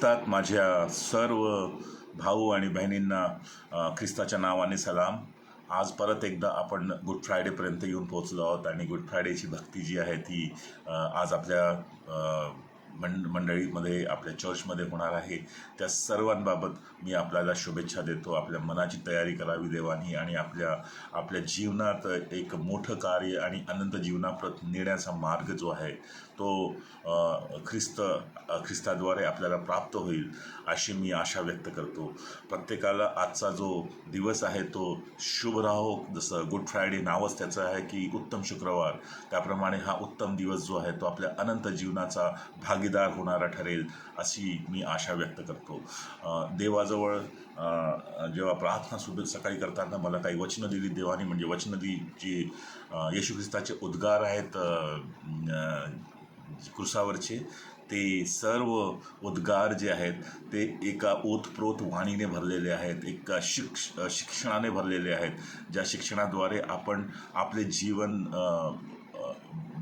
नमस्कार माझ्या सर्व भाऊ आणि बहिणींना ख्रिस्ताच्या नावाने सलाम. आज परत एकदा आपण गुड फ्रायडेपर्यंत येऊन पोहोचलो आहोत आणि गुड फ्रायडेची भक्ती जी आहे ती आज आपल्या मंडळीमध्ये आपल्या चर्चमध्ये होणार आहे. त्या सर्वांबाबत मी आपल्याला शुभेच्छा देतो. आपल्या मनाची तयारी करावी देवानी आणि आपल्या जीवनात एक मोठं कार्य आणि अनंत जीवनाप्रत नेण्याचा मार्ग जो आहे तो ख्रिस्ताद्वारे आपल्याला प्राप्त होईल अशी मी आशा व्यक्त करतो. प्रत्येकाला आजचा जो दिवस आहे तो शुभ राहो. जसं गुड फ्रायडे नावच त्याचं आहे की उत्तम शुक्रवार, त्याप्रमाणे हा उत्तम दिवस जो आहे तो आपल्या अनंत जीवनाचा भागीदार होणारा ठरेल अशी मी आशा व्यक्त करतो. देवाजवळ जेव्हा प्रार्थना सुद्धा सकाळी करताना मला काही वचनं दिली देवानी, म्हणजे वचनं जी येशू ख्रिस्ताचे उद्गार आहेत क्रुसावरचे, ते सर्व उद्गार जे आहेत ते एका ओतप्रोत वाणीने भरलेले आहेत, एका शिक्षणाने भरलेले आहेत, ज्या शिक्षणाद्वारे आपण आपले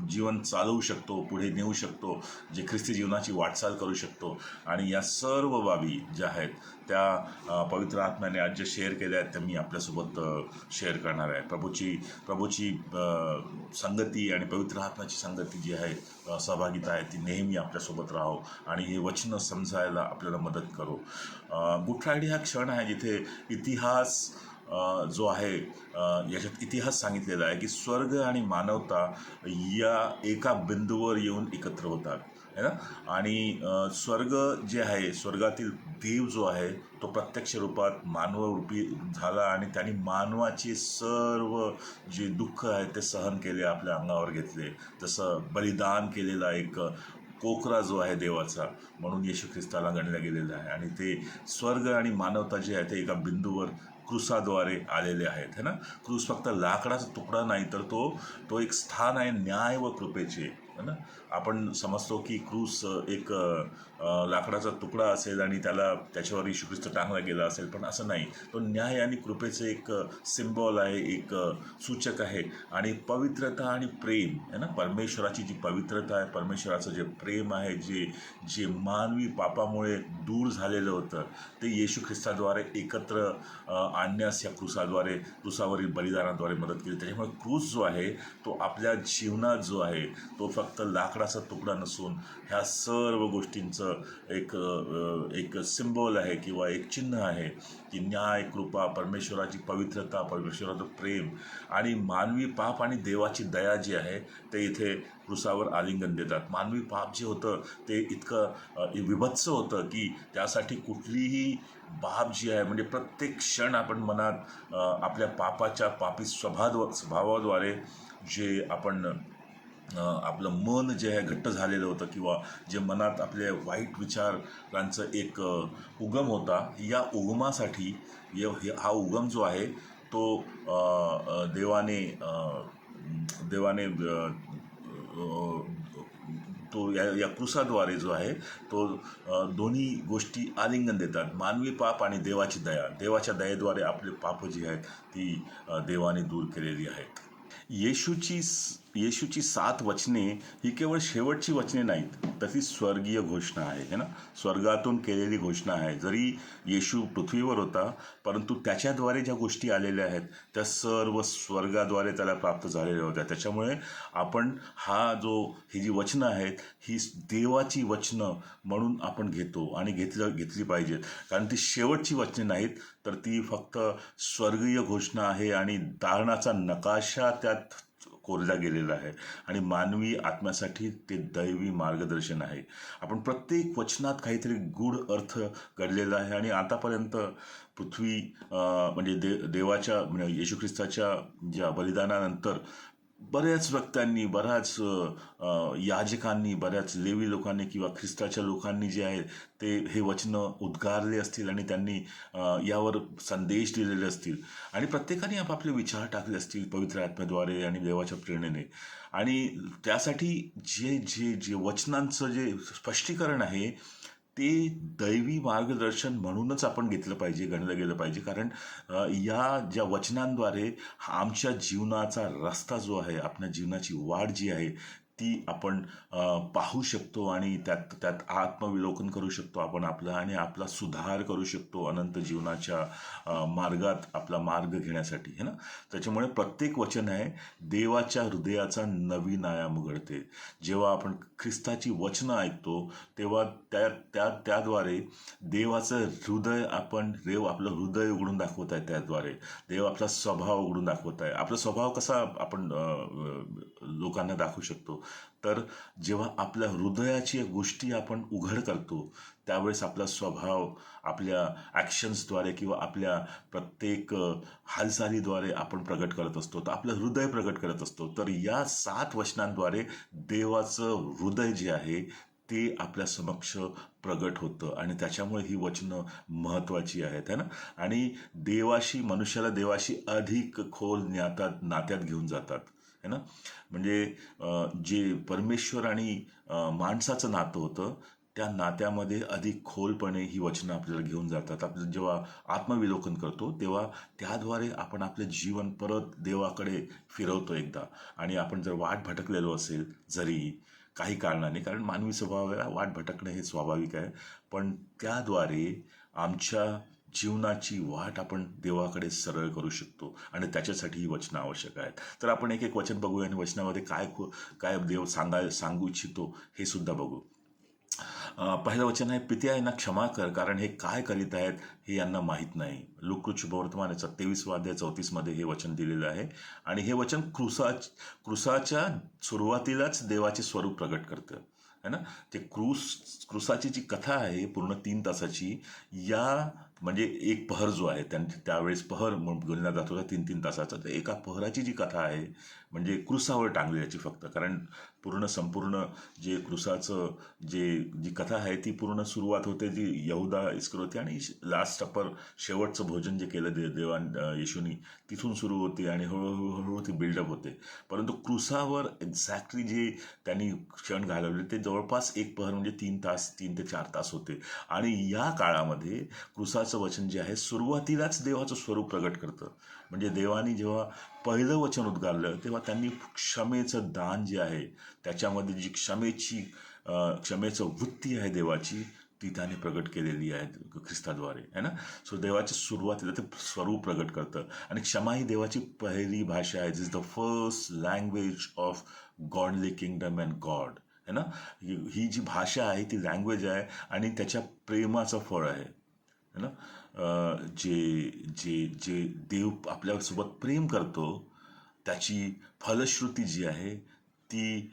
जीवन चालवू शकतो, पुढे नेऊ शकतो, जे ख्रिस्ती जीवनाची वाटचाल करू शकतो. आणि या सर्व बाबी ज्या आहेत त्या पवित्र आत्म्याने आज जे शेअर केल्या आहेत त्या मी आपल्यासोबत शेअर करणार आहे. प्रभूची संगती आणि पवित्र आत्म्याची संगती जी आहे, सहभागिता आहे, ती नेहमी आपल्यासोबत राहो आणि हे वचनं समजायला आपल्याला मदत करो. गुड फ्रायडे हा क्षण आहे जिथे इतिहास जो आहे याच्यात इतिहास सांगितलेला आहे की स्वर्ग आणि मानवता या एका बिंदूवर येऊन एकत्र होतात है ना. आणि स्वर्ग जे आहे, स्वर्गातील देव जो आहे तो प्रत्यक्ष रूपात मानवरूपी झाला आणि त्यांनी मानवाचे सर्व जे दुःख आहे ते सहन केले, आपल्या अंगावर घेतले. जसं बलिदान केलेला एक कोकरा जो आहे देवाचा म्हणून येशू ख्रिस्ताला गणल्या गेलेला आहे. आणि ते स्वर्ग आणि मानवता जे आहे ते एका बिंदूवर क्रूसाद्वारे आलेले आहेत है ना. क्रूस फक्त लाकडाचा तुकडा नाही, तर तो एक स्थान आहे न्याय व कृपेचे है ना. आपण समजतो की क्रूस एक लाकडाचा तुकडा असेल आणि त्याच्यावर येशू ख्रिस्त टांगला गेला असेल, पण असं नाही. तो न्याय आणि कृपेचे एक सिम्बॉल आहे, एक सूचक आहे. आणि पवित्रता आणि प्रेम है ना, परमेश्वराची जी पवित्रता आहे, परमेश्वराचं जे प्रेम आहे, जे मानवी पापामुळे दूर झालेलं होतं ते येशू ख्रिस्ताद्वारे एकत्र आणण्यास या क्रूसावरील बलिदानाद्वारे मदत केली. त्याच्यामुळे क्रूस जो आहे तो आपल्या जीवनात जो आहे तो फक्त लाकडाचा तुकडा नसून ह्या सर्व गोष्टींचं एक सिम्बॉल आहे किंवा एक चिन्ह आहे की न्याय, कृपा, परमेश्वराची पवित्रता, परमेश्वराचं प्रेम आणि मानवी पाप आणि देवाची दया जी आहे ते इथे क्रूसावर आलिंगन देतात. मानवी पाप जे होतं ते इतकं विभत्स होतं की त्यासाठी कुठलीही बाब जी आहे, म्हणजे प्रत्येक क्षण आपण मनात आपल्या पापी स्वभावाद्वारे जे आपण आपलं मन जे आहे घट्ट झालेलं होतं किंवा जे मनात आपल्या वाईट विचारांचं एक उगम होता, या उगमासाठी हा उगम जो आहे तो देवाने तो या क्रूसाद्वारे जो आहे तो दोन्ही गोष्टी आलिंगन देतात. मानवी पाप आणि देवाची दया. देवाच्या दयेद्वारे आपले पाप जी आहेत ती देवाने दूर केलेली आहेत. येशूची 7 वचने ही केवळ शेवटची वचने नाहीत, तर ती स्वर्गीय घोषणा आहे ना. स्वर्गातून केलेली घोषणा आहे. जरी येशू पृथ्वीवर होता, परंतु त्याच्याद्वारे ज्या गोष्टी आलेल्या आहेत त्या सर्व स्वर्गाद्वारे त्याला प्राप्त झालेल्या होत्या. त्याच्यामुळे आपण ही जी वचनं आहेत ही देवाची वचनं म्हणून आपण घेतो आणि घेतली पाहिजेत, कारण ती शेवटची वचने नाहीत, तर ती फक्त स्वर्गीय घोषणा आहे आणि दालनाचा नकाशा त्यात कोरला गेलेला आहे आणि मानवी आत्म्यासाठी ते दैवी मार्गदर्शन आहे. आपण प्रत्येक वचनात काहीतरी गूढ अर्थ घडलेला आहे. आणि आतापर्यंत पृथ्वी म्हणजे देवाच्या म्हणजे येशू ख्रिस्ताच्या ज्या बलिदानानंतर बऱ्याच व्यक्त्यांनी, बऱ्याच याजकांनी, बऱ्याच लेवी लोकांनी किंवा ख्रिस्ताच्या लोकांनी जे आहे ते हे वचनं उद्गारले असतील आणि त्यांनी यावर संदेश दिलेले असतील आणि प्रत्येकाने आपापले विचार टाकले असतील पवित्र आत्म्याद्वारे आणि देवाच्या प्रेरणेने. आणि त्यासाठी जे वचनांचं जे स्पष्टीकरण आहे ते दैवी मार्गदर्शन म्हणूनच आपण घेतलं पाहिजे, गणलं गेलं पाहिजे. कारण या ज्या वचनांद्वारे आमच्या जीवनाचा रस्ता जो आहे, आपल्या जीवनाची वाट जी आहे ती आपण पाहू शकतो आणि त्यात त्यात आत्मविलोकन करू शकतो आपण आपलं, आणि आपला सुधार करू शकतो अनंत जीवनाच्या मार्गात आपला मार्ग घेण्यासाठी, है ना. त्याच्यामुळे प्रत्येक वचन आहे देवाच्या हृदयाचा नवीन आयाम उघडते. जेव्हा आपण ख्रिस्ताची वचनं ऐकतो तेव्हा त्याद्वारे देवाचं हृदय देव आपलं हृदय उघडून दाखवत आहे. त्याद्वारे देव आपला स्वभाव उघडून दाखवत आहे. आपला स्वभाव कसा आपण लोकांना दाखवू शकतो, तर जेव्हा आपल्या हृदयाची गोष्टी आपण उघड करतो त्यावेळेस आपला स्वभाव आपल्या ॲक्शन्सद्वारे किंवा आपल्या प्रत्येक हालचालीद्वारे आपण प्रगट करत असतो, तर आपलं हृदय प्रगट करत असतो. तर या 7 वचनांद्वारे देवाचं हृदय जे आहे ते आपल्या समक्ष प्रगट होतं, आणि त्याच्यामुळे ही वचनं महत्त्वाची आहेत, है ना. आणि मनुष्याला देवाशी अधिक खोल नात्यात घेऊन जातात, है ना. म्हणजे जे परमेश्वर आणि माणसाचं नातं होतं त्या नात्यामध्ये अधिक खोलपणे ही वचनं आपल्याला घेऊन जातात. आपण जेव्हा आत्मविलोकन करतो तेव्हा त्याद्वारे आपण आपले जीवन परत देवाकडे फिरवतो एकदा. आणि आपण जर वाट भटकलेलो असेल जरी काही कारणाने, कारण मानवी स्वभावाला वाट भटकणं हे स्वाभाविक आहे, पण त्याद्वारे आमच्या जीवनाची वाट आपण देवाकडे सरळ करू शकतो, आणि त्याच्यासाठी ही वचनं आवश्यक आहेत. तर आपण एक एक वचन बघूया आणि वचनामध्ये काय काय देव सांगू इच्छितो हे सुद्धा बघू. पहिलं वचन आहे, पित्या यांना क्षमा कर, कारण हे काय करीत आहेत हे यांना माहीत नाही. लूका शुभवर्तमान 27 अध्याय 34 हे वचन दिलेलं आहे. आणि हे वचन क्रूसाच्या सुरुवातीलाच देवाचे स्वरूप प्रगट करतं, है ना. ते क्रूसाची जी कथा आहे पूर्ण 3 तासाची, म्हणजे एक पहर जो आहे त्यावेळेस पहर गणला जात होता 3-3 तासाचा, तर एका पहराची जी कथा आहे म्हणजे क्रूसावर टांगल्याची फक्त, कारण संपूर्ण जे क्रूसाचं जी कथा आहे ती पूर्ण सुरुवात होते जी यहुदा इस्करियोती आणि लास्ट शेवटचं भोजन जे केलं येशूनी तिथून सुरू होते, आणि हळूहळू ती बिल्डअप होते. परंतु क्रूसावर एक्झॅक्टली जे त्यांनी क्षण घालवले ते जवळपास एक पहर म्हणजे 3 ते 4 तास होते. आणि या काळामध्ये क्रूसाचं वचन जे आहे सुरुवातीलाच देवाचं स्वरूप प्रगट करतं. म्हणजे देवानी जेव्हा पहिलं वचन उद्गारलं तेव्हा त्यांनी क्षमेचं दान जे आहे त्याच्यामध्ये जी क्षमेचं वृत्ती आहे देवाची ती त्याने प्रगट केलेली आहे ख्रिस्ताद्वारे, है ना. सो देवाच्या सुरुवातीला ते स्वरूप प्रगट करतं. आणि क्षमा ही देवाची पहिली भाषा आहे. This is the first language of godly kingdom and God, है ना. ही जी भाषा आहे ती लँग्वेज आहे आणि त्याच्या प्रेमाचं फळ आहे, है ना. जे देव आपल्यासोबत प्रेम करतो त्याची फलश्रुती जी आहे ती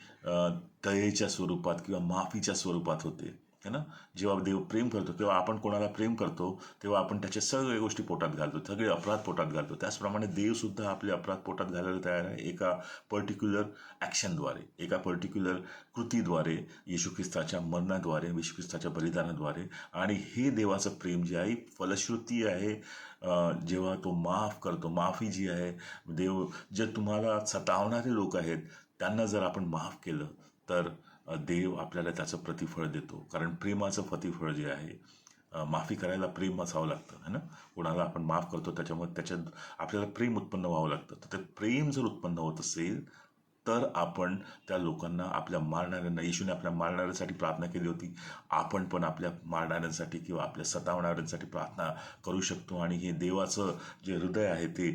दयेच्या स्वरूपात किंवा माफीच्या स्वरूपात होते, है ना. जेव्हा देव प्रेम करतो तेव्हा आपण कोणाला प्रेम करतो तेव्हा आपण त्याच्या सगळ्या गोष्टी पोटात घालतो, सगळे अपराध पोटात घालतो. त्याचप्रमाणे देवसुद्धा आपले अपराध पोटात घालायला तयार आहे एका पर्टिक्युलर ॲक्शनद्वारे, एका पर्टिक्युलर कृतीद्वारे, येशू ख्रिस्ताच्या मरणाद्वारे, येशू ख्रिस्ताच्या बलिदानाद्वारे. आणि हे देवाचं प्रेम जे आहे फलश्रुती आहे. जेव्हा तो माफ करतो, माफी जी आहे, देव जे तुम्हाला सतावणारे लोक आहेत त्यांना जर आपण माफ केलं तर देव आपल्याला त्याचं प्रतिफळ देतो. कारण प्रेमाचं प्रतिफळ जे आहे, माफी करायला प्रेम असावं लागतं, है ना. कोणाला आपण माफ करतो त्याच्यामुळे त्याच्यात आपल्याला प्रेम उत्पन्न व्हावं लागतं. तर ते प्रेम जर उत्पन्न होत असेल तर आपण त्या लोकांना, आपल्या मारणाऱ्यांना, येशूने आपल्या मारणाऱ्यांसाठी प्रार्थना केली होती, आपण पण आपल्या मारणाऱ्यांसाठी किंवा आपल्या सतावणाऱ्यांसाठी प्रार्थना करू शकतो. आणि हे देवाचं जे हृदय आहे ते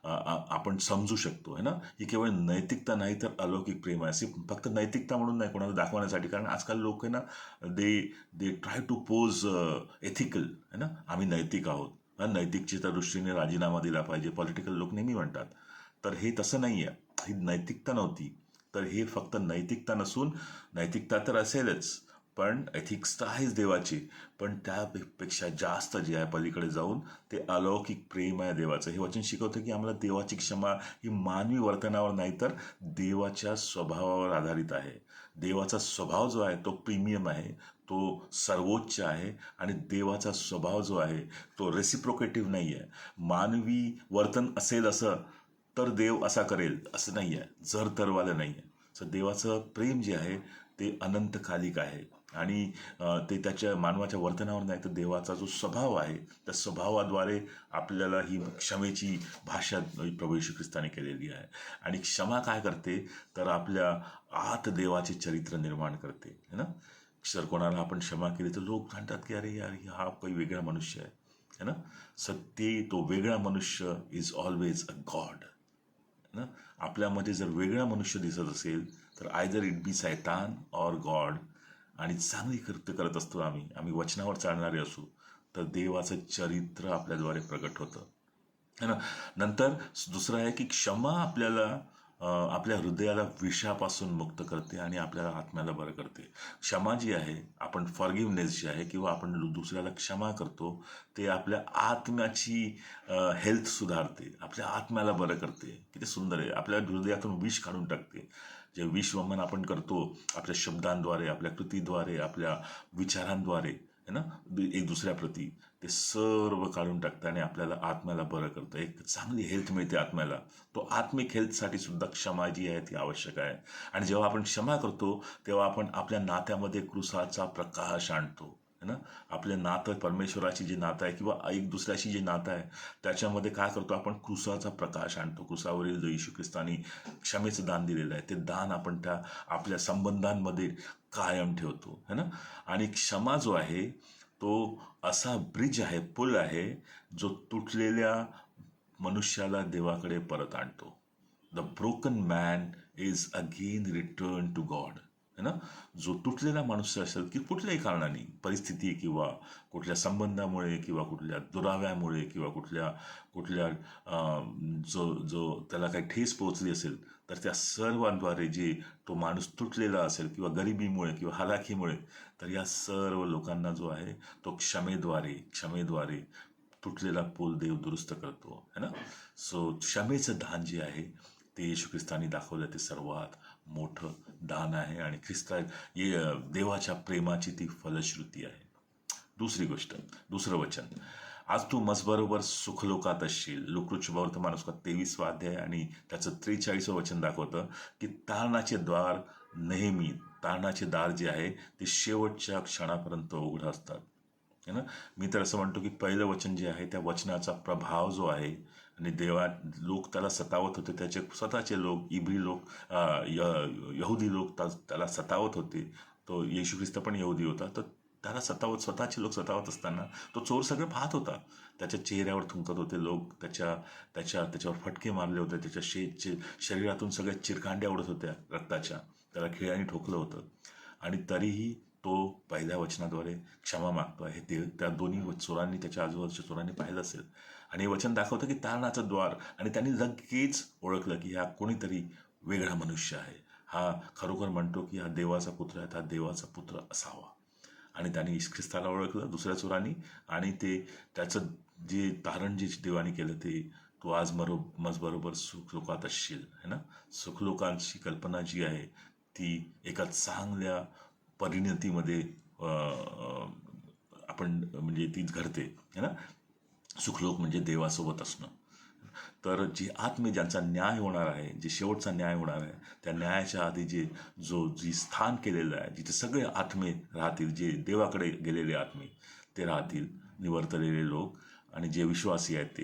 आपण समजू शकतो, है ना. ही केवळ नैतिकता नाही तर अलौकिक प्रेम आहे. अशी फक्त नैतिकता म्हणून नाही, कोणाला दाखवण्यासाठी. कारण आजकाल लोक आहे ना, they try to pose ethical, है ना. आम्ही नैतिक आहोत, नैतिकतेच्या दृष्टीने राजीनामा दिला पाहिजे, पॉलिटिकल लोक नेहमी म्हणतात. तर हे तसं नाही आहे, ही नैतिकता नव्हती. तर हे फक्त नैतिकता नसून, नैतिकता तर असेलच पण एथिक्स तर आहेच देवाची, पण त्यापेक्षा जास्त जे आहे पलीकडे जाऊन ते अलौकिक प्रेम आहे देवाचं. हे वचन शिकवतं की आम्हाला देवाची क्षमा ही मानवी वर्तनावर नाही तर देवाच्या स्वभावावर आधारित आहे. देवाचा स्वभाव जो आहे तो प्रीमियम आहे, तो सर्वोच्च आहे. आणि देवाचा स्वभाव जो आहे तो रेसिप्रोकेटिव्ह नाही आहे. मानवी वर्तन असेल असं तर देव असा करेल असं नाही आहे, जर तरवालं नाही आहे. सो देवाचं प्रेम जे आहे ते अनंतकालिक आहे. आणि ते त्याच्या मानवाच्या वर्तनावर नाही तर देवाचा जो स्वभाव आहे त्या स्वभावाद्वारे आपल्याला ही क्षमेची भाषा प्रभू येशू ख्रिस्ताने केलेली आहे. आणि क्षमा काय करते तर आपल्या आत देवाचे चरित्र निर्माण करते है ना. जर कोणाला आपण क्षमा केली तर लोक म्हणतात की अरे यार हा काही वेगळा मनुष्य आहे है ना. सत्य तो वेगळा मनुष्य इज ऑलवेज अ गॉड ना. आपल्यामध्ये जर वेगळा मनुष्य दिसत असेल तर आयदर इट बी सैतान और गॉड. आणि चांगली कृत्य करत असतो आम्ही वचनावर चालणारे असू तर देवाचं चरित्र आपल्याद्वारे प्रगट होतं है ना. नंतर दुसरं आहे की क्षमा आपल्याला आपल्या हृदयाला विषापासून मुक्त करते आणि आपल्याला आत्म्याला बरं करते. क्षमा जी आहे आपण फॉरगिव्हनेस जी आहे किंवा आपण दुसऱ्याला क्षमा करतो ते आपल्या आत्म्याची हेल्थ सुधारते, आपल्या आत्म्याला बरं करते. किती सुंदर आहे. आपल्या हृदयातून विष काढून टाकते. जे विष वमन आपण करतो आपल्या शब्दांद्वारे, आपल्या कृतीद्वारे, आपल्या विचारांद्वारे है ना एक दुसऱ्याप्रती, ते सर्व काढून टाकतं आणि आपल्याला आत्म्याला बरं करतं. एक चांगली हेल्थ मिळते आत्म्याला. तो आत्मिक हेल्थसाठी सुद्धा क्षमा जी आहे ती आवश्यक आहे. आणि जेव्हा आपण क्षमा करतो तेव्हा आपण आपल्या नात्यामध्ये क्रूसाचा प्रकाश आणतो है ना. आपलं नातं परमेश्वराची जे नातं आहे किंवा एक दुसऱ्याशी जे नातं आहे त्याच्यामध्ये काय करतो आपण क्रूसाचा प्रकाश आणतो. क्रूसावरील जो येशू ख्रिस्तानी क्षमेचं दान दिलेलं आहे ते दान आपण त्या आपल्या संबंधांमध्ये कायम ठेवतो है ना. आणि क्षमा जो आहे तो असा ब्रिज आहे, पूल आहे जो तुटलेल्या मनुष्याला देवाकडे परत आणतो. The broken man is again return to God है ना. जो तुटलेला माणूस असेल की कुठल्याही कारणाने, परिस्थिती किंवा कुठल्या संबंधामुळे किंवा कुठल्या दुराव्यामुळे किंवा कुठल्या जो जो त्याला काही ठेस पोहोचली असेल तर त्या सर्वांद्वारे जे तो माणूस तुटलेला असेल किंवा गरिबीमुळे किंवा हलाखीमुळे तर या सर्व लोकांना जो आहे तो क्षमेद्वारे तुटलेला पूल देव दुरुस्त करतो है ना. सो क्षमेचं दान जे आहे ते येशू ख्रिस्तानी दाखवलं ते सर्वात मोठं दान आहे आणि देवाच्या प्रेमाची ती फलश्रुती आहे. दुसरी गोष्ट, दुसरं वचन, आज तू मजबरोबर सुखलोकात असशील. लुकरूचे वर्तमानस्कात 23वा अध्याय आणि त्याचं 43वं वचन दाखवतं की तारणाचे दार जे आहे ते शेवटच्या क्षणापर्यंत उघडं असतात है ना. मी तर असं म्हणतो की पहिलं वचन जे आहे त्या वचनाचा प्रभाव जो आहे आणि लोक त्याला सतावत होते, त्याचे स्वतःचे लोक इब्री लोक यहुदी लोक त्याला सतावत होते. तो येशू ख्रिस्त पण यहुदी होता तर त्याला स्वतःचे लोक सतावत असताना तो चोर सगळं पाहत होता. त्याच्या चेहऱ्यावर थुंकत होते लोक, त्याच्यावर फटके मारले होते, त्याच्या शरीरातून सगळ्या चिरकांड्या उडत होत्या रक्ताच्या, त्याला खिळ्याने ठोकलं होतं आणि तरीही तो पहिल्या वचनाद्वारे क्षमा मागतो आहे. ते त्या दोन्ही चोरांनी, त्याच्या आजूबाजूच्या चोरांनी पाहिलं असेल आणि हे वचन दाखवतं की तारणाचं द्वार. आणि त्यांनी लगेच ओळखलं की हा कोणीतरी वेगळा मनुष्य आहे, हा खरोखर म्हणतो की हा देवाचा पुत्र आहे, हा देवाचा पुत्र असावा. आणि त्यांनी ख्रिस्ताला ओळखलं दुसऱ्या चोरांनी आणि त्याचं जे तारण जे देवाने केलं ते तू आज मजबरोबर सुखलोकात असशील है ना. सुखलोकांची कल्पना जी आहे ती एका चांगल्या परिणतीमध्ये आपण म्हणजे तीच घडते है ना. सुखलोक म्हणजे देवासोबत असणं. तर ज्यांचा न्याय होणार आहे, जे शेवटचा न्याय होणार आहे, त्या न्यायाच्या आधी जी स्थान केलेलं आहे, जिथे सगळे आत्मे राहतील, जे देवाकडे गेलेले आत्मे ते राहतील, निवर्तलेले लोक आणि जे विश्वासी आहेत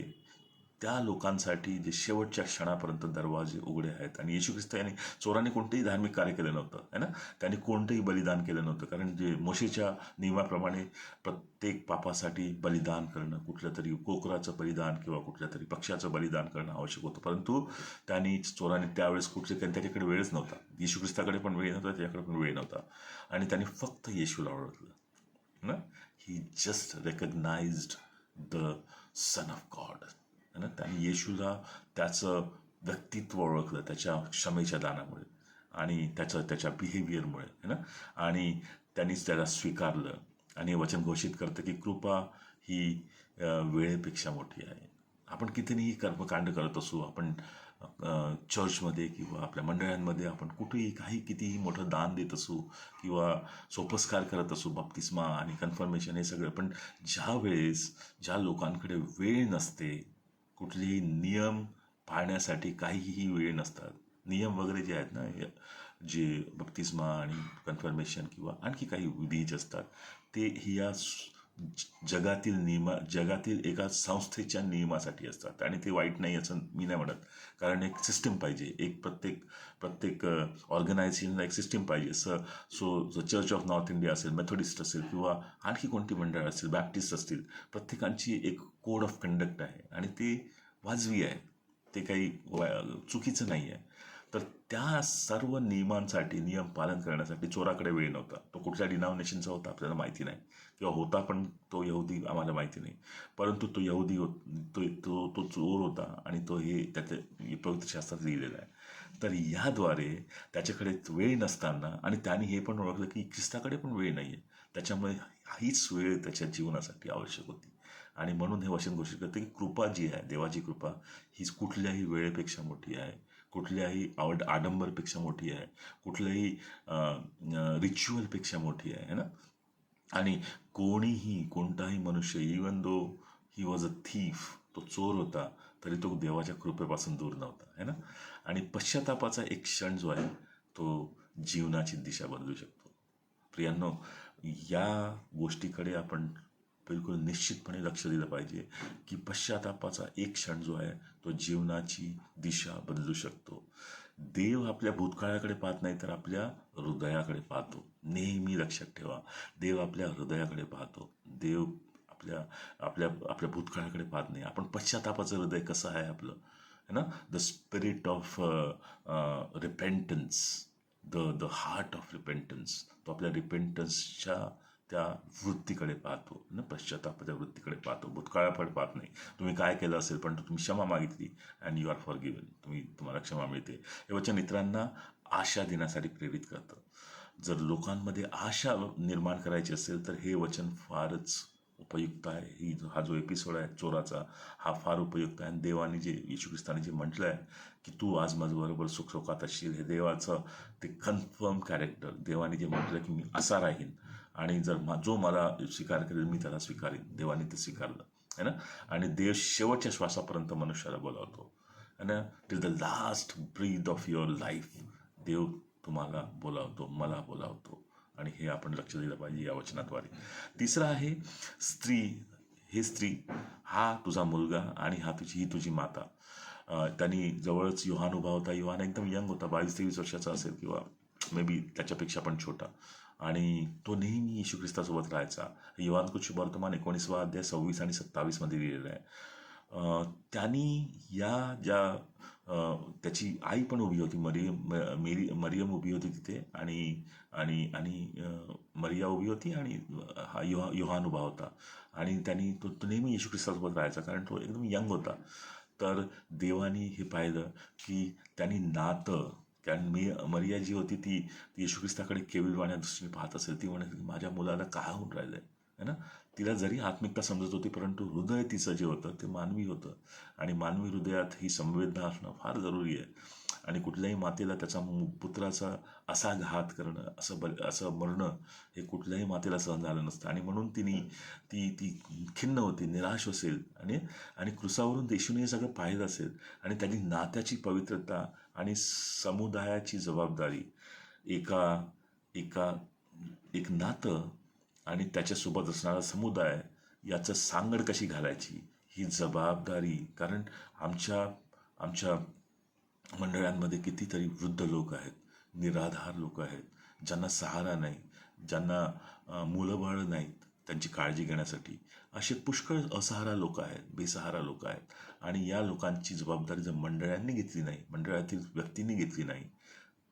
त्या लोकांसाठी जे शेवटच्या क्षणापर्यंत दरवाजे उघडे आहेत. आणि येशू ख्रिस्त यांनी चोरांनी कोणतेही धार्मिक कार्य केलं नव्हतं है ना. त्यांनी कोणतेही बलिदान केलं नव्हतं, कारण जे मोशेच्या नियमाप्रमाणे प्रत्येक पापासाठी बलिदान करणं, कुठलं तरी कोकराचं बलिदान किंवा कुठल्या तरी पक्ष्याचं बलिदान करणं आवश्यक होतं. परंतु चोरांनी त्यावेळेस त्याच्याकडे वेळच नव्हता. येशू ख्रिस्ताकडे पण वेळ नव्हता, त्याच्याकडे पण वेळ नव्हता आणि त्यांनी फक्त येशूला ओळखलं ना. He just recognized the son of God है ना. त्यांनी येशूला त्याचं व्यक्तित्व ओळखलं त्याच्या क्षमेच्या दानामुळे आणि त्याच्या बिहेवियरमुळे है ना. आणि त्यांनीच त्याला स्वीकारलं. आणि वचन घोषित करतं की कृपा ही वेळेपेक्षा मोठी आहे. आपण कितीही कर्मकांड करत असू, आपण चर्चमध्ये किंवा आपल्या मंडळांमध्ये आपण कुठेही कितीही मोठं दान देत असू किंवा सोपस्कार करत असू, बप्तिस्मा आणि कन्फर्मेशन हे सगळं, पण ज्या लोकांकडे वेळ नसते, कुठलेही नियम पाळण्यासाठी काहीही वेळ नसतात, नियम वगैरे जे आहेत ना जे बप्तिस्मा आणि कन्फर्मेशन किंवा आणखी काही विधी जे असतात ते या जगातील एका संस्थेच्या नियमासाठी असतात आणि ते वाईट नाही असं मी नाही म्हणत. कारण एक सिस्टीम पाहिजे, एक प्रत्येक ऑर्गनायझेशनला एक सिस्टीम पाहिजे. So church of north India असेल, मेथोडिस्ट असेल किंवा आणखी कोणती मंडळ असेल, बॅप्टिस्ट असतील, प्रत्येकांची एक कोड ऑफ कंडक्ट आहे आणि ते वाजवी आहे, ते काही चुकीचं नाही आहे. तर त्या सर्व नियमांसाठी, नियम पालन करण्यासाठी चोराकडे वेळ नव्हता. तो कुठल्या डिनॉमिनेशनचा होता आपल्याला माहिती नाही, किंवा होता पण तो यहुदी आम्हाला माहिती नाही. परंतु तो यहुदी तो चोर होता आणि तो हे त्याच्या पवित्र शास्त्रात लिहिलेला आहे. तर याद्वारे त्याच्याकडे वेळ नसताना आणि त्याने हे पण ओळखलं की ख्रिस्ताकडे पण वेळ नाही आहे, त्याच्यामुळे हीच वेळ त्याच्या जीवनासाठी आवश्यक होती. आणि म्हणून हे वचन घोषित करते की कृपा जी आहे, देवाची कृपा, ही कुठल्याही वेळेपेक्षा मोठी आहे, कुठल्याही आडंबरपेक्षा मोठी आहे, कुठल्याही रिच्युअलपेक्षा मोठी आहे ना. आणि कोणताही मनुष्य, even though he was a thief, तो चोर होता, तरी तो देवाच्या कृपेपासून दूर नव्हता आहे ना. आणि पश्चातापाचा एक क्षण जो आहे तो जीवनाची दिशा बदलू शकतो. प्रियांनो, या गोष्टीकडे आपण बिलकुल निश्चितपणे लक्ष दिलं पाहिजे की पश्चातापाचा एक क्षण जो आहे तो जीवनाची दिशा बदलू शकतो. देव आपल्या भूतकाळाकडे पाहत नाही, तर आपल्या हृदयाकडे पाहतो. नेहमी लक्षात ठेवा, देव आपल्या हृदयाकडे पाहतो. देव आपल्या आपल्या आपल्या भूतकाळाकडे पाहत नाही. आपण पश्चातापाचं हृदय कसं आहे आपलं, है ना, the spirit of repentance, the heart of repentance, तो आपल्या रिपेंटन्सच्या त्या वृत्तीकडे पाहतो ना, पश्चातापाच्या वृत्तीकडे पाहतो, भूतकाळाकडे पाहत नाही. तुम्ही काय केलं असेल पण तुम्ही क्षमा मागितली and you are forgiven, तुम्हाला क्षमा मिळते. हे वचन इतरांना आशा देण्यासाठी प्रेरित करतं. जर लोकांमध्ये आशा निर्माण करायची असेल तर हे वचन फारच उपयुक्त आहे. हा जो एपिसोड आहे चोराचा, हा फार उपयुक्त आहे. आणि देवाने जे, येशू ख्रिस्ताने जे म्हटलं आहे की तू आज माझ्याबरोबर सुखसुखात असशील, हे देवाचं ते कन्फर्म कॅरेक्टर, देवाने जे म्हटलं की मी असा राहीन आणि जर जो मला स्वीकार करेल मी त्याला स्वीकारेन, देवाने ते स्वीकारलं है ना. आणि देव शेवटच्या श्वासापर्यंत मनुष्याला बोलावतो है ना, till the last breath of your life देव तुम्हाला बोलावतो, मला बोलावतो. आणि हे आपण लक्ष दिलं पाहिजे या वचनाद्वारे. तिसरं आहे स्त्री. हे स्त्री, हा तुझा मुलगा आणि ही तुझी माता. त्यांनी जवळच योहान उभा होता. योहान एकदम यंग होता, 22-23 वर्षाचा असेल किंवा मे बी त्याच्यापेक्षा पण छोटा. आणि तो नेहमी येशू ख्रिस्तासोबत राहायचा. योहान कुछ वर्तमान 19 अध्याय 26 आणि 27 मध्ये लिहिलेलं आहे. त्यांनी त्याची आई पण उभी होती, मरियम उभी होती तिथे, आणि आणि आणि मरिया उभी होती आणि हा योहान उभा होता. आणि त्यांनी तो नेहमी येशू ख्रिस्तासोबत राहायचा, कारण तो एकदम यंग होता. तर देवानी हे पाहिलं की त्यांनी नातं, कारण मरिया जी होती ती येशू ख्रिस्ताकडे केविलवाण्या दृष्टीने पाहत असेल. ती म्हणत की माझ्या मुलाला काय होऊन राहिलंय है ना. तिला जरी आत्मिकता समजत होती, परंतु हृदय तिचं जे होतं ते मानवी होतं. आणि मानवी हृदयात ही संवेदना असणं फार जरुरी आहे. आणि कुठल्याही मातेला त्याचा पुत्राचा असा घात करणं, असं मरणं, हे कुठल्याही मातेला सहन झालं नसतं. आणि म्हणून ती खिन्न होती, निराश असेल. आणि क्रुसावरून येशूने हे सगळं पाहिलं असेल. आणि त्यांनी नात्याची पवित्रता आणि समुदायाची जबाबदारी, एक नातं आणि त्याच्यासोबत असणारा समुदाय, याचं सांगड कशी घालायची, ही जबाबदारी. कारण आमच्या मंडळांमध्ये कितीतरी वृद्ध लोक आहेत, निराधार लोक आहेत, ज्यांना सहारा नाही, ज्यांना मुलंबाळ नाहीत त्यांची काळजी घेण्यासाठी. असे पुष्कळ असहारा लोक आहेत, बेसहारा लोक आहेत. आणि या लोकांची जबाबदारी जर मंडळांनी घेतली नाही, मंडळातील व्यक्तींनी घेतली नाही,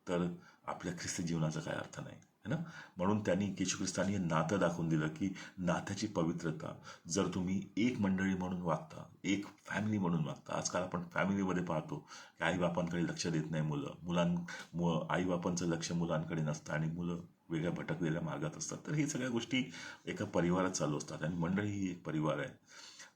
तर आपल्या ख्रिस्ती जीवनाचा काय अर्थ नाही है ना. म्हणून त्यांनी, येशू ख्रिस्तानी हे नातं दाखवून दिलं की नात्याची पवित्रता. जर तुम्ही एक मंडळी म्हणून वागता, एक फॅमिली म्हणून वागता. आजकाल आपण फॅमिलीमध्ये पाहतो की आईबापांकडे लक्ष देत नाही आईबापांचं लक्ष मुलांकडे नसतं आणि मुलं वेगळ्या भटकलेल्या मार्गात असतात. तर हे सगळ्या गोष्टी एका परिवारात चालू असतात आणि मंडळी ही एक परिवार आहे.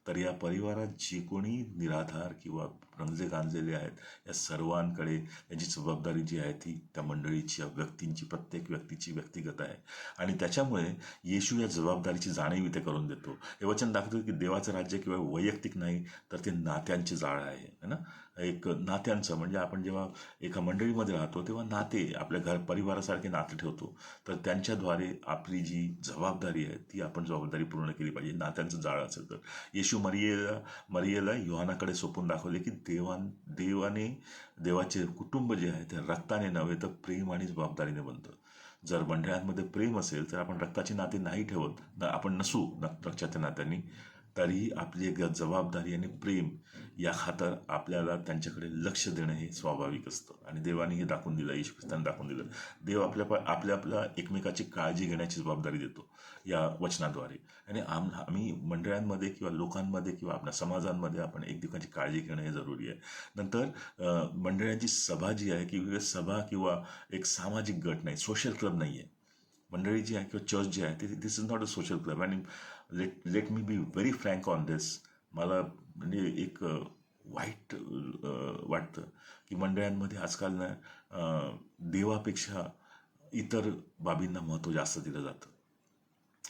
तर या परिवारात जे कोणी निराधार किंवा रंगले गांजलेले आहेत, या सर्वांकडे त्यांची जबाबदारी जी आहे ती त्या मंडळीची, व्यक्तींची, प्रत्येक व्यक्तीची व्यक्तिगत आहे. आणि त्याच्यामुळे येशू या जबाबदारीची जाणीव इथे करून देतो. हे वचन दाखवतो की देवाचं राज्य किंवा वैयक्तिक नाही, तर ते नात्यांचे जाळ आहे, है ना. एक नात्यांचं म्हणजे आपण जेव्हा एका मंडळीमध्ये राहतो तेव्हा नाते, आपल्या घर परिवारासारखे नाते ठेवतो, तर त्यांच्याद्वारे आपली जी जबाबदारी आहे ती आपण जबाबदारी पूर्ण केली पाहिजे. नात्यांचं जाळ असेल तर येशू मरियेला योहानाकडे सोपून दाखवले की देवाने देवाचे कुटुंब जे आहे ते रक्ताने नव्हे तर प्रेम आणि जबाबदारीने बनतं. जर मंडळांमध्ये प्रेम असेल तर आपण रक्ताची नाते नाही ठेवत, आपण नसू रक्ताच्या नात्यांनी, तरीही आपली एक जबाबदारी आणि प्रेम या खातर आपल्याला त्यांच्याकडे लक्ष देणं हे स्वाभाविक असतं. आणि देवाने हे दाखवून दिलं, येशू ख्रिस्ताने दाखवून दिलं. देव आपल्या एकमेकाची काळजी घेण्याची जबाबदारी देतो या वचनाद्वारे. आणि आम्ही मंडळांमध्ये किंवा लोकांमध्ये किंवा आपल्या समाजांमध्ये आपण एकमेकाची काळजी घेणं हे जरुरी आहे. नंतर मंडळांची सभा जी आहे किंवा सभा किंवा एक सामाजिक गट नाही, सोशल क्लब नाही आहे. मंडळी जी आहे किंवा चर्च जी आहे ते this is not a social club. आणि let me be very frank on this. मला म्हणजे एक वाईट वाटतं की मंडळांमध्ये आजकाल ना देवापेक्षा इतर बाबींना महत्त्व जास्त दिलं जातं.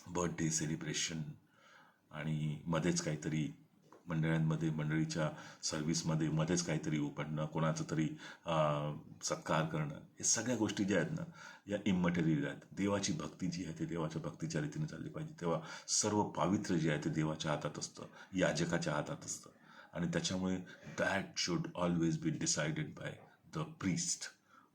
बर्थडे सेलिब्रेशन आणि मध्येच काहीतरी मंडळीच्या सर्व्हिसमध्ये मध्येच काहीतरी उपडणं, कोणाचं तरी सत्कार करणं, हे सगळ्या गोष्टी ज्या आहेत ना या इम्मटेरियल आहेत. देवाची भक्ती जी आहे ते देवाच्या भक्तीच्या रीतीने चालली पाहिजे. तेव्हा सर्व पावित्र्य जे आहे ते देवाच्या हातात असतं, याजकाच्या हातात असतं. आणि त्याच्यामुळे that should always be decided by the priest.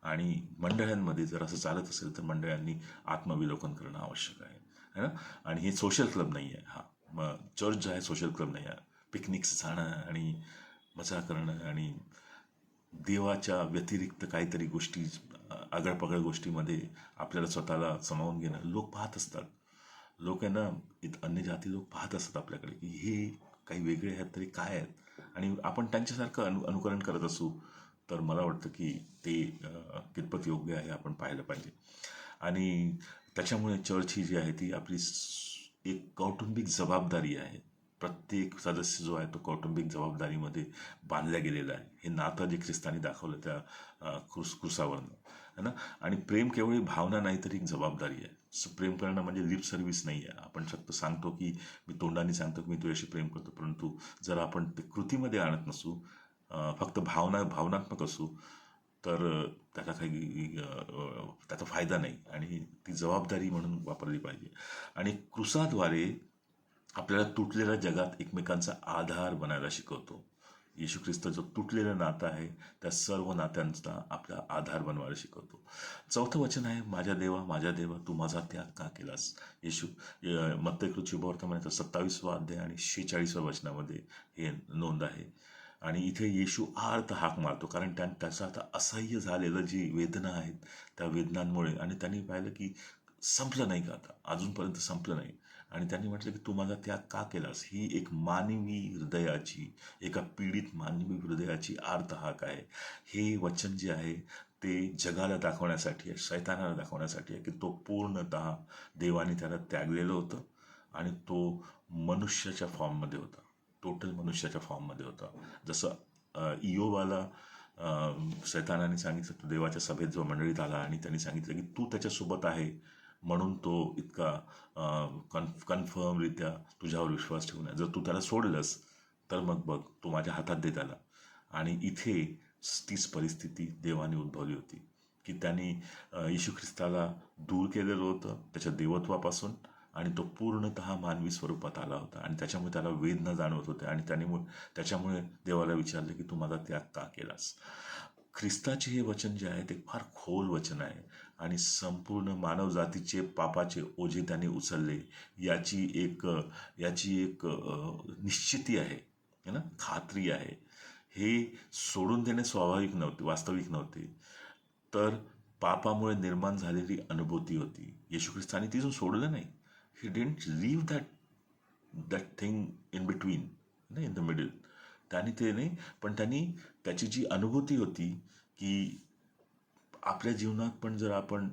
आणि मंडळांमध्ये जर असं चालत असेल तर मंडळांनी आत्मविलोकन करणं आवश्यक आहे, है ना. आणि हे सोशल क्लब नाही आहे. हा मग चर्च जो आहे सोशल क्लब नाही आहे. पिकनिक्स जाणं आणि मजा करणं आणि देवाच्या व्यतिरिक्त काहीतरी गोष्टी, आगळपगळ गोष्टीमध्ये आपल्याला स्वतःला सामावून घेणं लोक पाहत असतात. लोक आहे ना, अन्य जाती लोक पाहत असतात आपल्याकडे की हे काही वेगळे आहेत तरी काय आहेत, आणि आपण त्यांच्यासारखं अनुकरण करत असू तर मला वाटतं की ते कितपत योग्य आहे आपण पाहायला पाहिजे. आणि त्याच्यामुळे चर्च ही जी आहे ती आपली एक कौटुंबिक जबाबदारी आहे. प्रत्येक सदस्य जो आहे तो कौटुंबिक जबाबदारीमध्ये बांधल्या गेलेला आहे. हे नातं जे ख्रिस्तानी दाखवलं त्या क्रुसावरनं, है ना. आणि प्रेम केवळ भावना नाही तर एक जबाबदारी आहे. प्रेम करणं म्हणजे लिप सर्व्हिस नाही आहे. आपण फक्त सांगतो की मी तोंडाने सांगतो की मी तुझ्याशी प्रेम करतो, परंतु जर आपण ते कृतीमध्ये आणत नसू, फक्त भावनात्मक असू, तर त्याचा काही त्याचा फायदा नाही. आणि ती जबाबदारी म्हणून वापरली पाहिजे. आणि क्रुसाद्वारे आपल्याला तुटलेल्या जगात एकमेकांचा आधार बनायला शिकवतो. येशू ख्रिस्त जो तुटलेलं नातं आहे त्या सर्व नात्यांचा आपला आधार बनवायला शिकवतो. 4थं वचन आहे, माझ्या देवा तू माझा त्याग का केलास. येशू मत्ती शुभवर्तमानाचा 27वा अध्याय आणि 46व्या वचनामध्ये हे नोंद आहे. आणि इथे येशू आर्त हाक मारतो, कारण त्याचं आता असह्य झालेलं जी वेदना आहेत त्या वेदनांमुळे, आणि त्यांनी पाहिलं की संपलं नाही का, आता अजूनपर्यंत संपलं नाही. आणि त्यांनी म्हटलं की तू माझा त्याग का केलास. ही एक मानवी हृदयाची, एका पीडित मानवी हृदयाची आर्त हाक आहे. हे वचन जे आहे ते जगाला दाखवण्यासाठी आहे, शैतानाला दाखवण्यासाठी आहे की तो पूर्णतः देवाने त्याला त्यागलेलं होतं आणि तो मनुष्याच्या फॉर्ममध्ये होता, टोटल मनुष्याच्या फॉर्ममध्ये होता. जसं इयोबाला शैतानाने सांगितलं, तो देवाच्या सभेत जो मंडळीत आला आणि त्यांनी सांगितलं की तू त्याच्यासोबत आहे म्हणून तो इतका कन्फर्मरित्या तुझ्यावर विश्वास ठेवून आहे. जर तू त्याला सोडलंस तर मग बघ तू माझ्या हातात दे त्याला. आणि इथे तीच परिस्थिती देवाने उद्भवली होती की त्यांनी येशू ख्रिस्ताला दूर केलेलं होतं त्याच्या देवत्वापासून, आणि तो पूर्णतः मानवी स्वरूपात आला होता आणि त्याच्यामुळे त्याला वेदना जाणवत होते. आणि त्याच्यामुळे देवाला विचारलं की तू माझा त्याग का केलास. ख्रिस्ताचे हे वचन जे आहे ते फार खोल वचन आहे आणि संपूर्ण मानवजातीचे पापाचे ओझे त्याने उचलले याची एक निश्चिती आहे, है ना, खात्री आहे. हे सोडून देणे स्वाभाविक नव्हते, वास्तविक नव्हते, तर पापामुळे निर्माण झालेली अनुभूती होती. येशू ख्रिस्ताने तिथून सोडलं नाही. He didn't leave that thing in between, in the middle. त्याने ते नाही, पण त्यांनी त्याची जी अनुभूती होती की आपल्या जीवनात पण जर आपण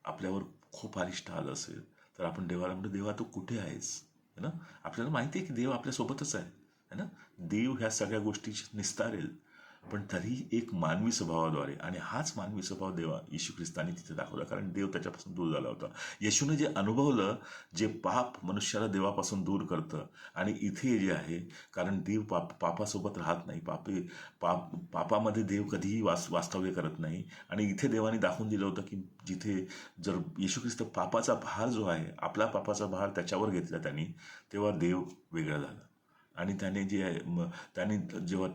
आपल्यावर खूप अरिष्ट आलं असेल तर आपण देवाला म्हणतो, देवा तू कुठे आहेस, है ना. आपल्याला माहिती आहे की देव आपल्यासोबतच आहे, है ना. देव ह्या सगळ्या गोष्टी निस्तारेल, पण तरी एक मानवी स्वभावाद्वारे, आणि हाच मानवी स्वभाव देवा येशू ख्रिस्ताने तिथे दाखवला, कारण देव त्याच्यापासून दूर झाला होता. येशूने जे अनुभवलं, जे पाप मनुष्याला देवापासून दूर करतं, आणि इथे जे आहे, कारण देव पापासोबत राहत नाही, पापामध्ये देव कधीही वास्तव्य करत नाही. आणि इथे देवाने दाखवून दिलं होतं की जिथे जर येशू ख्रिस्त पापाचा भार जो आहे, आपला पापाचा भार त्याच्यावर घेतला त्यांनी, तेव्हा देव वेगळा झाला. आणि त्याने जे आहे त्याने जेव्हा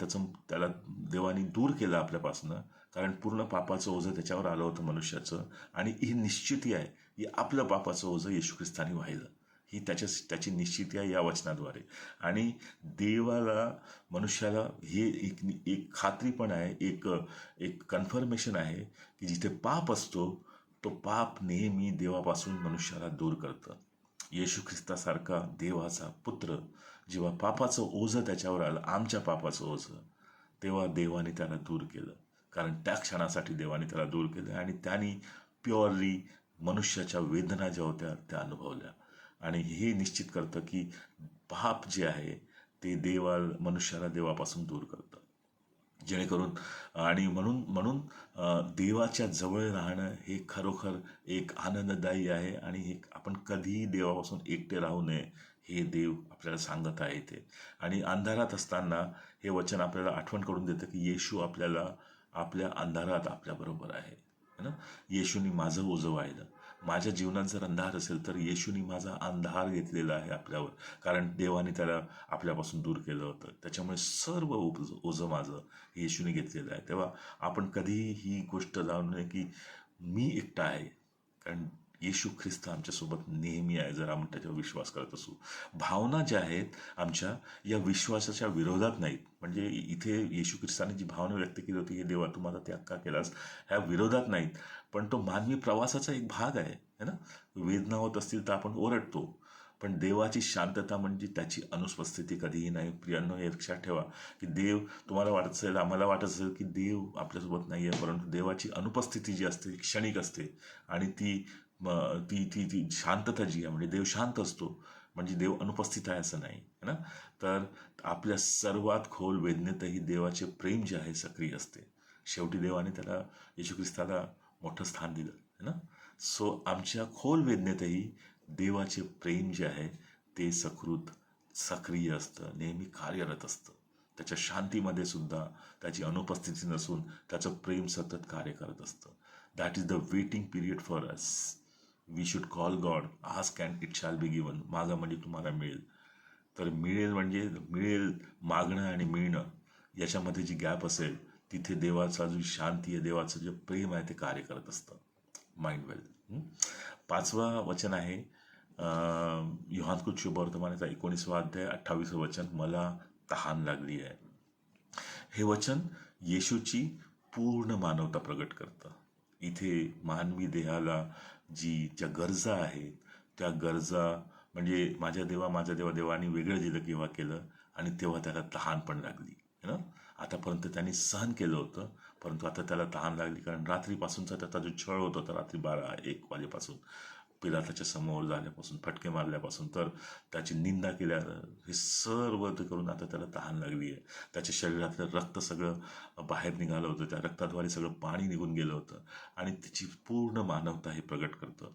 त्याला देवाने दूर केलं आपल्यापासनं, कारण पूर्ण पापाचं ओझं त्याच्यावर आलं होतं मनुष्याचं, आणि ही निश्चिती आहे की आपलं पापाचं ओझं येशू ख्रिस्ताने वाहिलं. ही त्याची निश्चिती आहे या वचनाद्वारे. आणि देवाला, मनुष्याला हे एक खात्री पण आहे, एक कन्फर्मेशन आहे की जिथे पाप असतो, तो पाप नेहमी देवापासून मनुष्याला दूर करतं. येशू ख्रिस्तासारखा देवाचा पुत्र जेव्हा पापाचं ओझं त्याच्यावर आलं, आमच्या पापाचं ओझं, तेव्हा देवाने त्याला दूर केलं. कारण त्या क्षणासाठी देवाने त्याला दूर केलं, आणि त्यांनी प्युअरली मनुष्याच्या वेदना ज्या होत्या त्या अनुभवल्या. आणि हे निश्चित करतं की पाप जे आहे ते मनुष्याला देवापासून दूर करतं. जेणेकरून, आणि म्हणून म्हणून देवाच्या जवळ राहणं हे खरोखर एक आनंददायी आहे. आणि हे आपण कधीही देवापासून एकटे राहू नये, हे देव आपल्याला सांगत आहे ते. आणि अंधारात असताना हे वचन आपल्याला आठवण करून देतं की येशू आपल्याला आपल्या अंधारात आपल्याबरोबर आहे, है ना. येशूनी माझं ओझं वाहिलं. माझ्या जीवनात जर अंधार असेल तर येशूनी माझा अंधार घेतलेला आहे आपल्यावर, कारण देवाने त्याला आपल्यापासून दूर केलं होतं. त्याच्यामुळे सर्व ओझं माझं येशूने घेतलेलं आहे. तेव्हा आपण कधीही ही गोष्ट जाणू नये की मी एकटा आहे, कारण येशू ख्रिस्त आमच्यासोबत नेहमी आहे, जर आपण त्याच्यावर विश्वास करत असू. भावना ज्या आहेत आमच्या, या विश्वासाच्या विरोधात नाहीत. म्हणजे इथे येशू ख्रिस्ताने जी भावना व्यक्त केली होती, हे देवा तू माझा त्याग का केलास, ह्या विरोधात नाहीत. पण तो मानवी प्रवासाचा एक भाग आहे, है ना. वेदना होत असतील तर आपण ओरडतो, पण देवाची शांतता म्हणजे त्याची अनुपस्थिती कधीही नाही. प्रियांनो, हे लक्षात ठेवा की देव, तुम्हाला वाटत असेल, आम्हाला वाटत असेल की देव आपल्यासोबत नाही आहे, परंतु देवाची अनुपस्थिती जी असते क्षणिक असते. आणि ती शांतता जी आहे, म्हणजे देव शांत असतो, म्हणजे देव अनुपस्थित आहे असं नाही, है ना. तर आपल्या सर्वात खोल वेदनेतही देवाचे प्रेम जे आहे सक्रिय असते. शेवटी देवाने त्याला, येशू ख्रिस्ताला मोठं स्थान दिलं, है ना. सो आमच्या खोल वेदनेतही देवाचे प्रेम जे आहे ते सक्रिय असतं, नेहमी कार्यरत असतं. त्याच्या शांतीमध्ये सुद्धा त्याची अनुपस्थिती नसून त्याचं प्रेम सतत कार्य करत असतं. That is the waiting period for us. We should call God, ask and it shall be given. मागा म्हणजे तुम्हाला मिळेल. तर मिळेल म्हणजे मिळेल, मागणं आणि मिळणं याच्यामध्ये जी गॅप असेल, तिथे देवाचा जो शांती आहे, देवाचं जे प्रेम आहे ते कार्य करत असतं. माइंड वेल. 5वं वचन आहे योहान शुभवर्तमानाचा 19वा अध्याय 28वं वचन, मला तहान लागली आहे. हे वचन येशूची पूर्ण मानवता प्रगट करतं. इथे मानवी देहाला ज्या गरजा आहेत, त्या गरजा म्हणजे माझ्या देवा देवाने वेगळं दिलं केव्हा केलं, आणि तेव्हा त्याला तहान पण लागली, है ना. आतापर्यंत त्यांनी सहन केलं होतं, परंतु आता त्याला तहान लागली, कारण रात्रीपासूनचा त्याचा जो छळ होत होता, रात्री 12-1 वाजेपासून, पिलाताच्या समोर झाल्यापासून, फटके मारल्यापासून, तर त्याची निंदा केल्या, हे सर्व ते करून आता त्याला तहान लागली आहे. त्याच्या शरीरातलं रक्त सगळं बाहेर निघालं होतं, त्या रक्ताद्वारे सगळं पाणी निघून गेलं होतं, आणि तिची पूर्ण मानवता हे प्रगट करतं.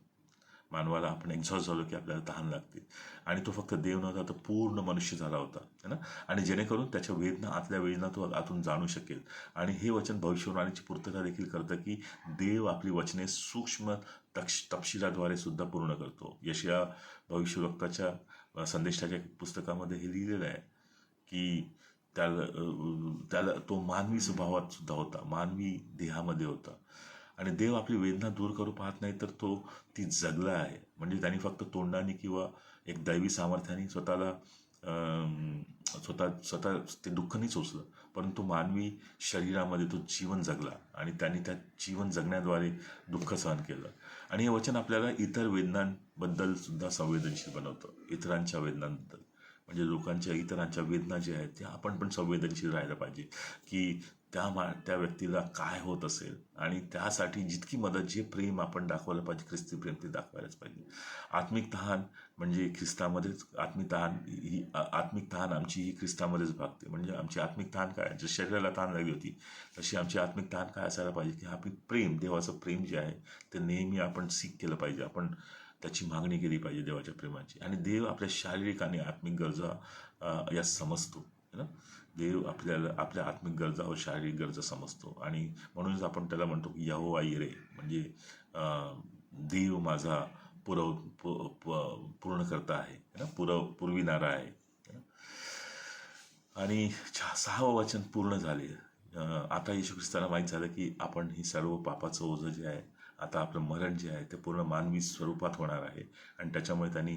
मानवाला आपण एक्झॉस्ट झालो की आपल्याला तहान लागते, आणि तो फक्त देव नव्हता, तर पूर्ण मनुष्य झाला होता, है ना. आणि जेणेकरून त्याच्या वेदना, आतल्या वेदना तो आतून जाणू शकेल. आणि हे वचन भविष्यवाणीची पूर्तता देखील करतं की देव आपली वचने सूक्ष्म तपशिलाद्वारे सुद्धा पूर्ण करतो. यशया भविष्यवक्ताच्या संदेशाच्या पुस्तकामध्ये हे लिहिलेलं आहे की त्याला तो मानवी स्वभावात सुद्धा होता, मानवी देहामध्ये होता. आणि देव आपली वेदना दूर करू पाहत नाही, तर ती जगला आहे. म्हणजे त्यांनी फक्त तोंडाने किंवा एक दैवी सामर्थ्याने स्वतः ते दुःख नाही सोसलं, परंतु मानवी शरीरामध्ये तो जीवन जगला, आणि त्यांनी त्या जीवन जगण्याद्वारे दुःख सहन केलं. आणि हे वचन आपल्याला इतर वेदनांबद्दल सुद्धा संवेदनशील बनवतं. इतरांच्या वेदनांबद्दल, म्हणजे इतरांच्या वेदना ज्या आहेत त्या आपण पण संवेदनशील राहायला पाहिजे. की त्या व्यक्तीला काय होत असेल, आणि त्यासाठी जितकी मदत, जे प्रेम आपण दाखवायला पाहिजे, ख्रिस्ती प्रेम, ते दाखवायलाच पाहिजे. आत्मिक तहान म्हणजे ख्रिस्तामध्येच, आत्मिक तहान आमची ही ख्रिस्तामध्येच भागते. म्हणजे आमची आत्मिक तहान काय, जर शरीराला तहान लागली होती तशी आमची आत्मिक तहान काय असायला पाहिजे, की आपली प्रेम, देवाचं प्रेम जे आहे ते नेहमी आपण सीक केलं पाहिजे, आपण त्याची मागणी केली पाहिजे देवाच्या प्रेमाची. आणि देव आपल्या शारीरिक आणि आत्मिक गरजा या समजतो, है ना. देव आपल्या आत्मिक गरजा व शारीरिक गरजा समजतो, आणि म्हणूनच आपण त्याला म्हणतो की यहोवा यिरे, म्हणजे देव माझा पूर्ण करता आहे, है ना, पुरविणारा आहे. आणि 6वं वचन पूर्ण झाले. आता येशू ख्रिस्ताला माहीत झालं की आपण ही सर्व पापाचं ओझं जे आहे, आता आपलं मरण जे आहे ते पूर्ण मानवी स्वरूपात होणार आहे. आणि त्याच्यामुळे त्यांनी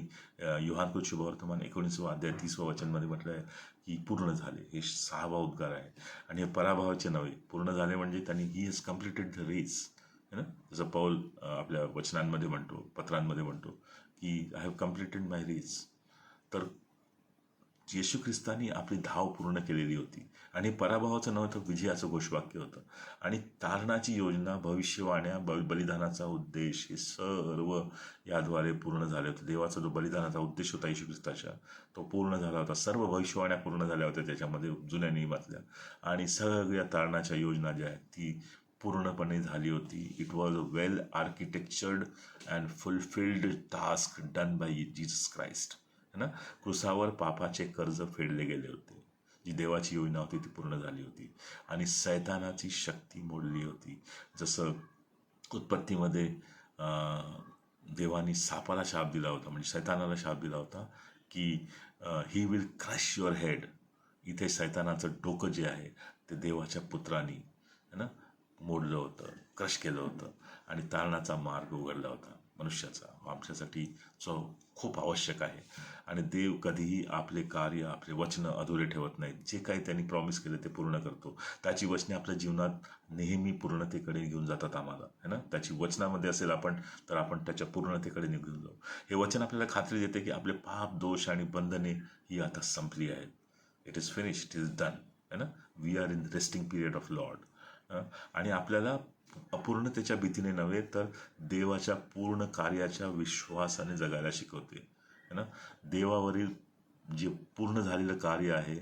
योहानकृत शुभवर्तमान 19 अध्याय 30 वचनमध्ये म्हटलं आहे की पूर्ण झाले. हे 6वा उद्गार आहे. आणि हे पराभवाचे नव्हे, पूर्ण झाले म्हणजे त्यांनी he has completed the race, है ना. जसं पौल आपल्या वचनांमध्ये म्हणतो, पत्रांमध्ये म्हणतो की I have completed my race. तर येशू ख्रिस्तानी आपली धाव पूर्ण केलेली होती. आणि पराभवाचं नव्हे तर विजयाचं घोषवाक्य होतं. आणि तारणाची योजना, भविष्यवाण्या, बलिदानाचा उद्देश, हे सर्व याद्वारे पूर्ण झाले होते. देवाचा जो बलिदानाचा उद्देश होता येशू ख्रिस्ताच्या, तो पूर्ण झाला होता. सर्व भविष्यवाण्या पूर्ण झाल्या होत्या त्याच्यामध्ये, जुन्या नियमातल्या. आणि सगळ्या तारणाच्या योजना ज्या आहेत ती पूर्णपणे झाली होती. It was a well architectured and fulfilled task done by Jesus Christ, है ना. क्रुसावर पापाचे कर्ज फेडले गेले होते. जी देवाची योजना होती ती पूर्ण झाली होती. आणि सैतानाची शक्ती मोडली होती. जसं उत्पत्तीमध्ये देवानी सापाला शाप दिला होता, म्हणजे सैतानाला शाप दिला होता की he will crush your head. इथे सैतानाचं डोकं जे आहे ते देवाच्या पुत्रांनी, है ना, मोडलं होतं, क्रश केलं होतं. आणि तारणाचा मार्ग उघडला होता मनुष्याचा, आमच्यासाठी जो खूप आवश्यक आहे. आणि देव कधीही आपले कार्य, आपले वचनं अधुरे ठेवत नाहीत. जे काही त्यांनी प्रॉमिस केले ते पूर्ण करतो. त्याची वचने आपल्या जीवनात नेहमी पूर्णतेकडे घेऊन जातात आम्हाला, है ना. त्याची वचनामध्ये असेल आपण, तर आपण त्याच्या पूर्णतेकडे निघून जाऊ. हे वचन आपल्याला खात्री देते की आपले पाप, दोष आणि बंधने ही आता संपली आहेत. It is finish, it is done, है ना. We are in resting period of lord. आणि आपल्याला अपूर्णतेच्या भीतीने नव्हे तर देवाच्या पूर्ण कार्याच्या विश्वासाने जगायला शिकवते, है ना. देवावरील जे पूर्ण झालेलं कार्य आहे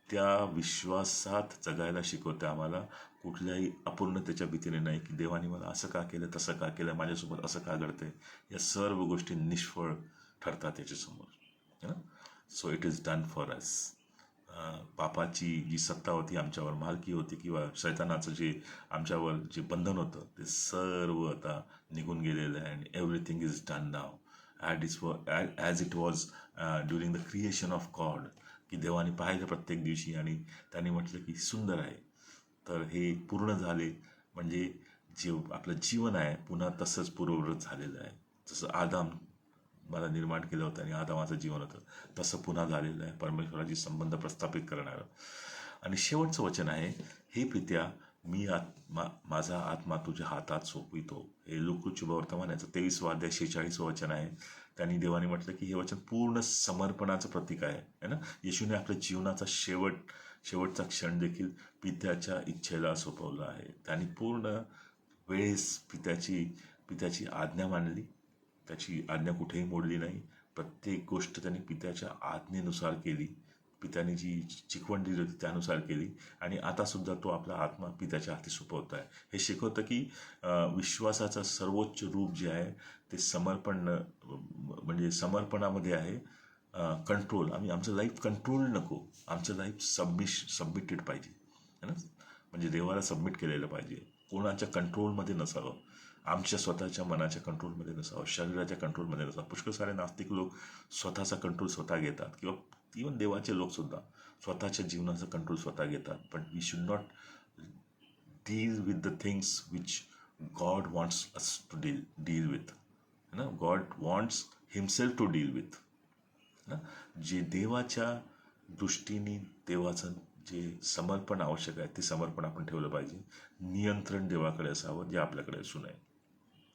त्या विश्वासात जगायला शिकवते आम्हाला. कुठल्याही अपूर्णतेच्या भीतीने नाही की देवाने मला असं का केलं, तसं का केलं, माझ्यासोबत असं का घडतंय. या सर्व गोष्टी निष्फळ ठरतात त्याच्यासमोर, है ना. So it is done for us. पापाची जी सत्ता होती आमच्यावर, मालकी होती, किंवा शैतानाचं जे आमच्यावर जे बंधन होतं ते सर्व आता निघून गेलेलं आहे. आणि everything is done now as it was during the creation of God. की देवाने पाहिलं प्रत्येक दिवशी आणि त्यांनी म्हटलं की सुंदर आहे. तर हे पूर्ण झाले म्हणजे जे आपलं जीवन आहे पुन्हा तसंच पूर्ववृत्त झालेलं आहे. जसं आदाम मला निर्माण केलं होतं आणि आदामाचं जीवन होतं तसं पुन्हा झालेलं आहे, परमेश्वराची संबंध प्रस्थापित करणारं. आणि शेवटचं वचन आहे, हे पित्या मी माझा आत्मा तुझ्या हातात सोपवितो. हे लूका शुभवर्तमान याचं 23 अध्याय 46 वचन आहे. त्यांनी देवाने म्हटलं की हे वचन पूर्ण समर्पणाचं प्रतीक आहे, है ना. येशूने आपल्या जीवनाचा शेवटचा क्षण देखील पित्याच्या इच्छेला सोपवला आहे. त्यांनी पूर्ण वेळेस पित्याची आज्ञा मानली, त्याची आज्ञा कुठेही मोडली नाही. प्रत्येक गोष्ट त्यांनी पित्याच्या आज्ञेनुसार केली, पित्याने जी शिकवण दिली होती त्यानुसार केली. आणि आतासुद्धा तो आपला आत्मा पित्याच्या हाती सोपवत आहे. हे शिकवतं की विश्वासाचं सर्वोच्च रूप जे आहे ते समर्पण, म्हणजे समर्पणामध्ये आहे. कंट्रोल, आमचं लाईफ कंट्रोल नको, आमचं लाईफ सबमिटेड पाहिजे, है ना. म्हणजे देवाला सबमिट केलेलं पाहिजे, कोणाच्या कंट्रोलमध्ये नसावं. आमच्या स्वतःच्या मनाच्या कंट्रोलमध्ये नसावं, शरीराच्या कंट्रोलमध्ये नसावं. पुष्कळ सारे नास्तिक लोक स्वतःचा कंट्रोल स्वतः घेतात, किंवा इवन देवाचे लोकसुद्धा स्वतःच्या जीवनाचा कंट्रोल स्वतः घेतात. पण we should not deal with the things which God wants us to deal with, है ना. God wants himself to deal with, ना. जे देवाच्या दृष्टीने देवाचं जे समर्पण आवश्यक आहे ते समर्पण आपण ठेवलं पाहिजे. नियंत्रण देवाकडे असावं, जे आपल्याकडे असू नये,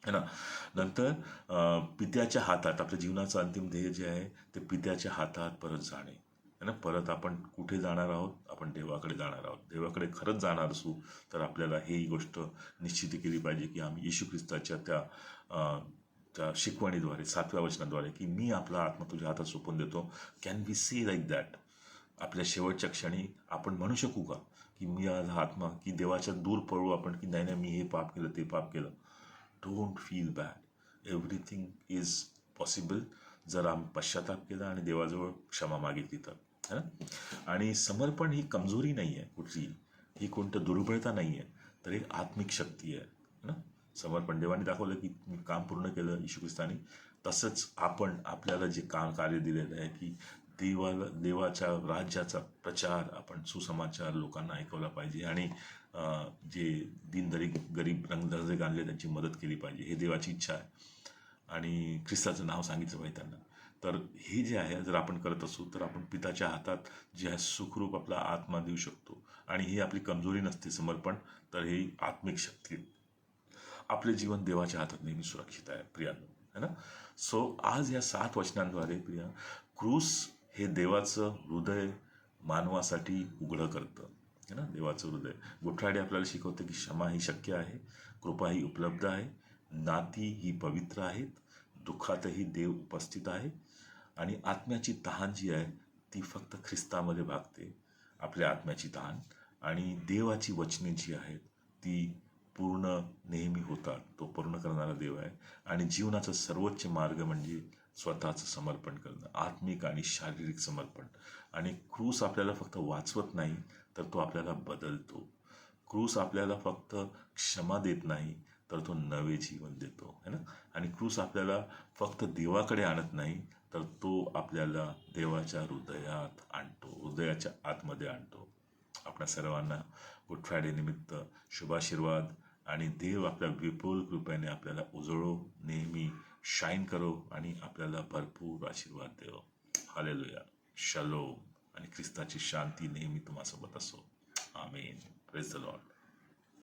है ना. नंतर पित्याच्या हातात, आपल्या जीवनाचं अंतिम ध्येय जे आहे ते पित्याच्या हातात परत जाणे, है है ना. परत आपण कुठे जाणार आहोत? आपण देवाकडे जाणार आहोत. देवाकडे खरंच जाणार असू तर आपल्याला ही गोष्ट निश्चित केली पाहिजे की आम्ही येशू ख्रिस्ताच्या त्या शिकवणीद्वारे 7व्या वचनाद्वारे की मी आपला आत्मा तुझ्या हातात सोपून देतो. Can we see like that? आपल्या शेवटच्या क्षणी आपण म्हणू शकू का की मी आज हा आत्मा की देवाच्या दूर पळू आपण की नाही नाही मी हे पाप केलं ते पाप केलं? Don't feel bad. Everything is possible जर आम्ही पश्चाताप केला आणि देवाजवळ क्षमा मागितली तर, है ना. आणि समर्पण ही कमजोरी नाही आहे कुठली, ही कोणतं दुर्बळता नाही आहे, तर एक आत्मिक शक्ती आहे ना. समर्पण देवाने दाखवलं की मी काम पूर्ण केलं येशू ख्रिस्तानी, तसंच आपण आपल्याला जे कार्य दिलेलं आहे की देवाच्या राज्याचा प्रचार आपण सुसमाचार लोकांना ऐकवला पाहिजे आणि जे गरीब रंगदर्जे आणले त्यांची मदत केली पाहिजे. हे देवाची इच्छा आहे आणि ख्रिस्ताचं नाव सांगितलं पाहिजे त्यांना. तर हे जे आहे जर आपण करत असू तर आपण पिताच्या हातात जे आहे सुखरूप आपला आत्मा देऊ शकतो. आणि ही आपली कमजोरी नसते समर्पण, तर ही आत्मिक शक्ती. आपले जीवन देवाच्या हातात नेहमी सुरक्षित आहे प्रियांनो, है ना. सो आज या 7 वचनांद्वारे प्रिया, क्रूस हे देवाचं हृदय मानवासाठी उघडं करतं, है ना. देवाचं हृदय. गुड फ्रायडे आपल्याला शिकवतं की क्षमा ही शक्य आहे, कृपा ही उपलब्ध आहे, नाती ही पवित्र आहेत, दुःखातही देव उपस्थित आहे आणि आत्म्याची तहान जी आहे ती फक्त ख्रिस्तामध्ये भागते. आपल्या आत्म्याची तहान आणि देवाची वचने जी आहेत ती पूर्ण नेहमी होतात. तो पूर्ण करणारा देव आहे. आणि जीवनाचा सर्वोच्च मार्ग म्हणजे स्वतःचं समर्पण करणं, आत्मिक आणि शारीरिक समर्पण. आणि क्रूस आपल्याला फक्त वाचवत नाही तर तो आपल्याला बदलतो. क्रूस आपल्याला फक्त क्षमा देत नाही तर तो नवे जीवन देतो, है ना. आणि क्रूस आपल्याला फक्त देवाकडे आणत नाही तर तो आपल्याला देवाच्या हृदयात आणतो, हृदयाच्या आतमध्ये आणतो. आपल्या सर्वांना गुड फ्रायडे निमित्त शुभाशीर्वाद आणि देव आपल्या विपुल कृपेने आपल्याला उजळो, नेहमी शाईन करो आणि आपल्याला भरपूर आशीर्वाद देव. हालेलुया. शलोम आणि ख्रिस्ताची शांती नेहमी तुम्हासोबत असो. आमेन. Praise the Lord.